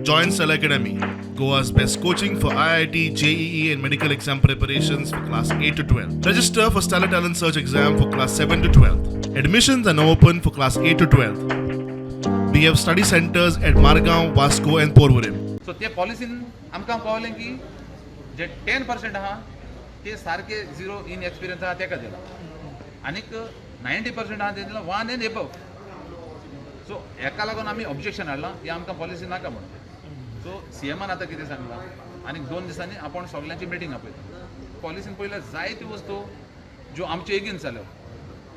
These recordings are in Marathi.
Join Cell Academy, Goa's best coaching for IIT, JEE, and medical exam preparations for class 8 to 12. Register for Stellar Talent Search exam for class 7 to 12. Admissions are now open for class 8 to 12. We have study centers at Margao, Vasco, and Porvorim. So ते पॉलिसीन आमकां कळलें की जे 10% आहा ते सारके झिरो इन एक्सपिरियन्स आहा तेका दिला आनीक 90% आहा ते दिला 1 एंड एबव. सो हेका लागून आमी ऑब्जेक्शन हाडलां की आमकां पॉलिसी नाका म्हणून. सो सीएमान आतां कितें सांगलां आनीक 2 दिसांनी आपण सगळ्यांची मिटींग आपयता. पॉलिसीन पयल्या जायत्यो वस्तू ज्यो आमचे एगेन्स्ट जाल्यो.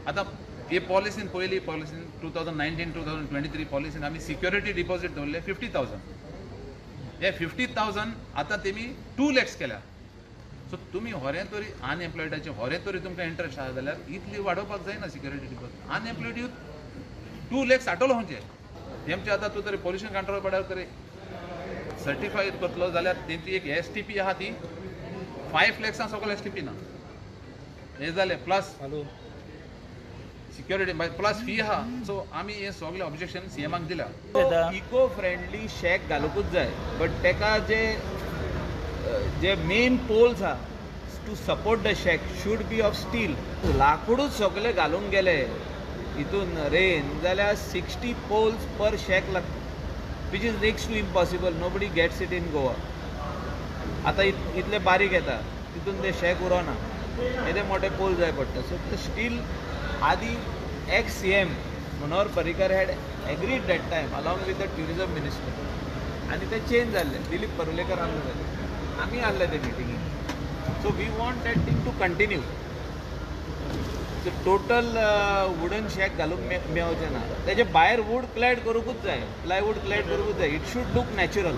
आतां हे पॉलिसीन पयली पॉलिसीन 2019-2023 पॉलिसीन आमी सिक्युरिटी डिपॉझिट दवरले 50,000. हे 50,000 आतां तेमी 2 lakhs केल्या. सो तुमी होरें तरी अनएम्प्लॉयडाचे होरें तरी तुमकां इंट्रस्ट आहा जाल्यार इतली वाडोवपाक जायना security deposit. Unemployed youth 2 lakhs आटलो खंयचे तेमचे आतां तूं तरी पोल्युशन कंट्रोल बोर्डार तरी सर्टिफाय करतलो जाल्यार तेंची एक STP आहा ती 5 lakhs सकयल STP ना. हे जालें प्लस सिक्युरिटी प्लस फी आहा. सो आमी हे सगळे ऑब्जेक्शन सीएमाक दिला. इको फ्रेंडली शेक घालूकूच जाय बट तेका जे मेन पोल्स आहा to support the shed should be of steel. लाकूडूच सगळे घालून गेले हितून रेन जाल्यार 60 पोल्स पर शेक लागता which is next to impossible. Nobody gets it in Goa. आतां इतले बारीक येता तितून ते शेक उरोना. येदे मोठे पोल जाय पडटा. सो ते स्टील आदी ex CM Manohar Parrikar had agreed that time along with the tourism minister आणि ते चेंज जाल्ले. दिलीप परुलेकर हाडले जाले आमी हाडले ते मिटिंगेक. So we want that thing to continue. Total wooden shed घालूंक मेळचें ना. तेजे भायर वूड क्लॅड करूंकूच जाय प्लायवूड क्लॅड करूंकूच जाय. It should look natural.